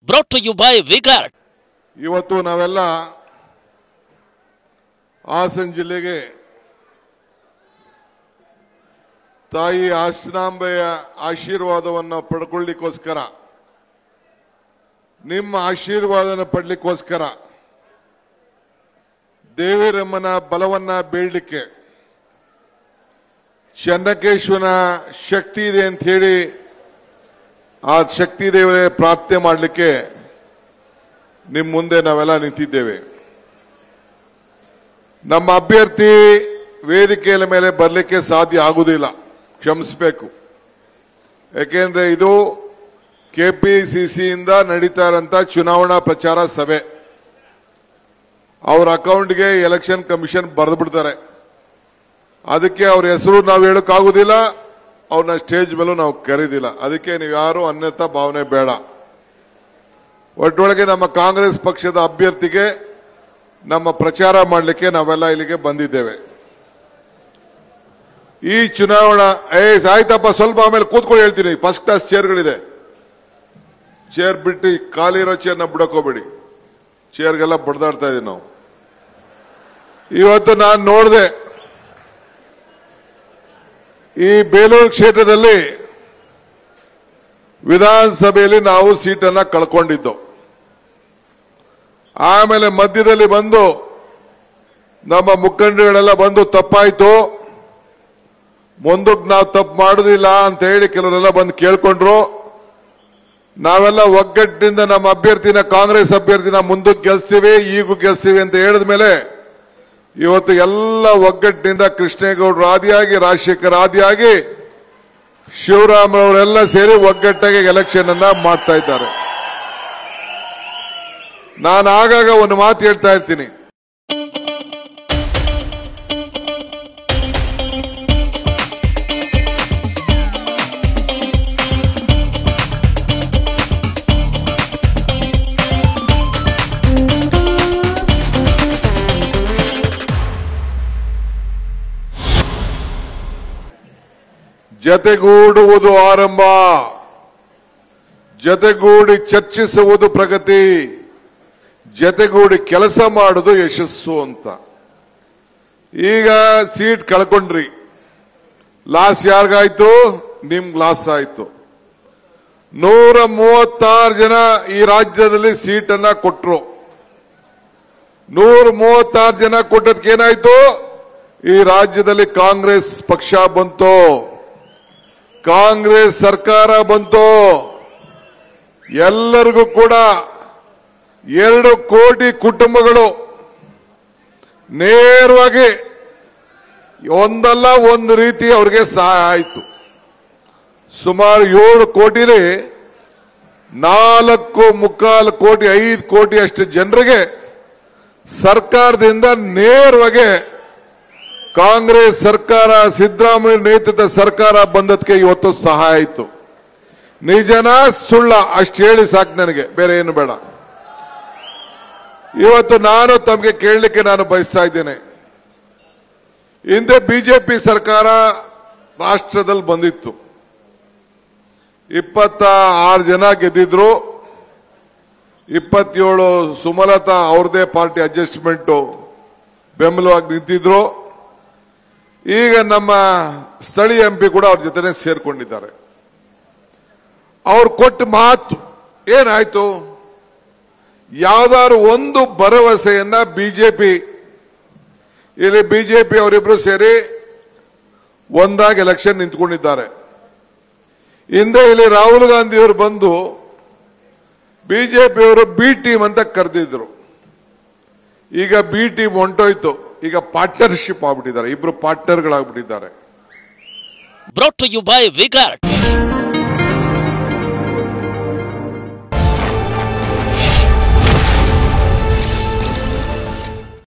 Brought to you by Vigard. ಇವತ್ತು ನಾವೆಲ್ಲ ಹಾಸನ ಜಿಲ್ಲೆಗೆ ತಾಯಿ ಆಶ್ನಾಂಬೆಯ ಆಶೀರ್ವಾದವನ್ನು ಪಡ್ಕೊಳ್ಳಿಕ್ಕೋಸ್ಕರ ನಿಮ್ಮ ಆಶೀರ್ವಾದನ ಪಡಲಿಕ್ಕೋಸ್ಕರ ದೇವಿರಮ್ಮನ ಬಲವನ್ನ ಬೇಡಲಿಕ್ಕೆ ಚನ್ನಕೇಶ್ವರನ ಶಕ್ತಿ ಇದೆ ಅಂತ ಹೇಳಿ ಆ ಶಕ್ತಿ ದೇವರೇ ಪ್ರಾರ್ಥನೆ ಮಾಡಲಿಕ್ಕೆ ನಿಮ್ಮ ಮುಂದೆ ನಾವೆಲ್ಲ ನಿಂತಿದ್ದೇವೆ. ನಮ್ಮ ಅಭ್ಯರ್ಥಿ ವೇದಿಕೆಯ ಮೇಲೆ ಬರಲಿಕ್ಕೆ ಸಾಧ್ಯ ಆಗುವುದಿಲ್ಲ, ಕ್ಷಮಿಸಬೇಕು. ಯಾಕೆಂದ್ರೆ ಇದು ಕೆಪಿಸಿಸಿಯಿಂದ ನಡೀತಾ ಇರೋಂಥ ಚುನಾವಣಾ ಪ್ರಚಾರ ಸಭೆ. ಅವ್ರ ಅಕೌಂಟ್ಗೆ ಎಲೆಕ್ಷನ್ ಕಮಿಷನ್ ಬರೆದು ಬಿಡ್ತಾರೆ. ಅದಕ್ಕೆ ಅವ್ರ ಹೆಸರು ನಾವು ಹೇಳೋಕ್ಕಾಗುದಿಲ್ಲ, ಅವ್ರನ್ನ ಸ್ಟೇಜ್ ಮೇಲೂ ನಾವು ಕರೀದಿಲ್ಲ. ಅದಕ್ಕೆ ನೀವು ಯಾರು ಅನ್ಯತಾ ಭಾವನೆ ಬೇಡ. ಒಟ್ಟೊಳಗೆ ನಮ್ಮ ಕಾಂಗ್ರೆಸ್ ಪಕ್ಷದ ಅಭ್ಯರ್ಥಿಗೆ ನಮ್ಮ ಪ್ರಚಾರ ಮಾಡಲಿಕ್ಕೆ ನಾವೆಲ್ಲ ಇಲ್ಲಿಗೆ ಬಂದಿದ್ದೇವೆ. ಈ ಚುನಾವಣಾ ಆಯ್ತಪ್ಪ, ಸ್ವಲ್ಪ ಆಮೇಲೆ ಕೂತ್ಕೊಂಡು ಹೇಳ್ತೀನಿ. ಫಸ್ಟ್ ಕ್ಲಾಸ್ ಚೇರ್ಗಳಿದೆ, ಚೇರ್ ಬಿಟ್ಟು ಖಾಲಿರೋ ಚೇರ್ನ ಬಿಡಕೋಬೇಡಿ. ಚೇರ್ಗೆಲ್ಲ ಬಡ್ದಾಡ್ತಾ ಇದೀವಿ ನಾವು. ಇವತ್ತು ನಾನು ನೋಡಿದೆ, ಈ ಬೇಲೂರು ಕ್ಷೇತ್ರದಲ್ಲಿ ವಿಧಾನಸಭೆಯಲ್ಲಿ ನಾವು ಸೀಟನ್ನ ಕಳ್ಕೊಂಡಿದ್ದು. ಆಮೇಲೆ ಮಧ್ಯದಲ್ಲಿ ಬಂದು ನಮ್ಮ ಮುಖಂಡರುಗಳೆಲ್ಲ ಬಂದು ತಪ್ಪಾಯ್ತು, ಮುಂದಕ್ಕೆ ನಾವು ತಪ್ಪು ಮಾಡುದಿಲ್ಲ ಅಂತ ಹೇಳಿ ಕೆಲವರೆಲ್ಲ ಬಂದು ಕೇಳ್ಕೊಂಡ್ರು. ನಾವೆಲ್ಲ ಒಗ್ಗಟ್ಟಿನಿಂದ ನಮ್ಮ ಅಭ್ಯರ್ಥಿನ, ಕಾಂಗ್ರೆಸ್ ಅಭ್ಯರ್ಥಿನ ಮುಂದಕ್ಕೆ ಗೆಲ್ಸ್ತೀವಿ, ಈಗೂ ಗೆಲ್ಸ್ತೀವಿ ಅಂತ ಹೇಳಿದ ಮೇಲೆ ಇವತ್ತು ಎಲ್ಲ ಒಗ್ಗಟ್ಟಿನಿಂದ ಕೃಷ್ಣೇಗೌಡರು ಆದಿಯಾಗಿ, ರಾಜಶೇಖರ್ ಆದಿಯಾಗಿ, ಶಿವರಾಮರವರೆಲ್ಲ ಸೇರಿ ಒಗ್ಗಟ್ಟಾಗಿ ಎಲೆಕ್ಷನ್ ಅನ್ನ ಮಾಡ್ತಾ ಇದ್ದಾರೆ. ನಾನು ಆಗಾಗ ಒಂದು ಮಾತು ಹೇಳ್ತಾ ಇರ್ತೀನಿ, ಜತೆಗೂಡುವುದು ಆರಂಭ, ಜತೆಗೂಡಿ ಚರ್ಚಿಸುವುದು ಪ್ರಗತಿ, ಜತೆಗೂಡಿ ಕೆಲಸ ಮಾಡುವುದು ಯಶಸ್ಸು ಅಂತ. ಈಗ ಸೀಟ್ ಕಳ್ಕೊಂಡ್ರಿ, ಲಾಸ್ ಯಾರಿಗಾಯ್ತು? ನಿಮ್ಗೆ ಲಾಸ್ ಆಯ್ತು. 136 ಜನ ಈ ರಾಜ್ಯದಲ್ಲಿ ಸೀಟನ್ನ ಕೊಟ್ರು. 136 ಜನ ಕೊಟ್ಟದಕ್ಕೆ ಏನಾಯ್ತು? ಈ ರಾಜ್ಯದಲ್ಲಿ ಕಾಂಗ್ರೆಸ್ ಪಕ್ಷ ಬಂತು, ಕಾಂಗ್ರೆಸ್ ಸರ್ಕಾರ ಬಂತು. ಎಲ್ಲರಿಗೂ ಕೂಡ 2 ಕೋಟಿ ಕುಟುಂಬಗಳು ನೇರವಾಗಿ ಒಂದಲ್ಲ ಒಂದು ರೀತಿ ಅವರಿಗೆ ಸಹಾಯ ಆಯಿತು. ಸುಮಾರು 7 ಕೋಟಿಲಿ 4.25 ಕೋಟಿ 5 ಕೋಟಿ ಅಷ್ಟು ಜನರಿಗೆ ಸರ್ಕಾರದಿಂದ ನೇರವಾಗಿ ಕಾಂಗ್ರೆಸ್ ಸರ್ಕಾರ, ಸಿದ್ದರಾಮಯ್ಯ ನೇತೃತ್ವದ ಸರ್ಕಾರ ಬಂದದಕ್ಕೆ ಇವತ್ತು ಸಹಾಯ ಆಯಿತು. ನಿಜನ ಸುಳ್ಳ ಅಷ್ಟು ಹೇಳಿ ಸಾಕು, ನನಗೆ ಬೇರೆ ಏನು ಬೇಡ. ಇವತ್ತು ನಾನು ತಮಗೆ ಕೇಳಲಿಕ್ಕೆ ನಾನು ಬಯಸ್ತಾ ಇದ್ದೇನೆ, ಹಿಂದೆ ಬಿಜೆಪಿ ಸರ್ಕಾರ ರಾಷ್ಟ್ರದಲ್ಲಿ ಬಂದಿತ್ತು, 26 ಜನ ಗೆದ್ದಿದ್ರು, 27 ಸುಮಲತಾ ಅವ್ರದೇ ಪಾರ್ಟಿ ಅಡ್ಜಸ್ಟ್ಮೆಂಟ್ ಬೆಂಬಲವಾಗಿ ನಿಂತಿದ್ರು. ಈಗ ನಮ್ಮ ಸ್ಥಳೀಯ ಎಂಪಿ ಕೂಡ ಅವ್ರ ಜೊತೆ ಸೇರ್ಕೊಂಡಿದ್ದಾರೆ. ಅವ್ರು ಕೊಟ್ಟ ಮಾತು ಏನಾಯ್ತು? ಯಾವ್ದಾದ್ರು ಒಂದು ಭರವಸೆಯನ್ನ ಬಿಜೆಪಿ, ಇಲ್ಲಿ ಬಿಜೆಪಿ ಅವರಿಬ್ರು ಸೇರಿ ಒಂದಾಗಿ ಎಲೆಕ್ಷನ್ ನಿಂತ್ಕೊಂಡಿದ್ದಾರೆ. ಹಿಂದೆ ಇಲ್ಲಿ ರಾಹುಲ್ ಗಾಂಧಿ ಅವರು ಬಂದು ಬಿಜೆಪಿ ಅವರು ಬಿ ಟೀಮ್ ಅಂತ ಕರೆದಿದ್ರು. ಈಗ ಬಿ ಟೀಮ್ ಹೊಂಟೋಯ್ತು, ಈಗ ಪಾರ್ಟ್ನರ್ಶಿಪ್ ಆಗ್ಬಿಟ್ಟಿದ್ದಾರೆ, ಇಬ್ರು ಪಾರ್ಟ್ನರ್ಗಳಾಗ್ಬಿಟ್ಟಿದ್ದಾರೆ. Brought to you by Vigard.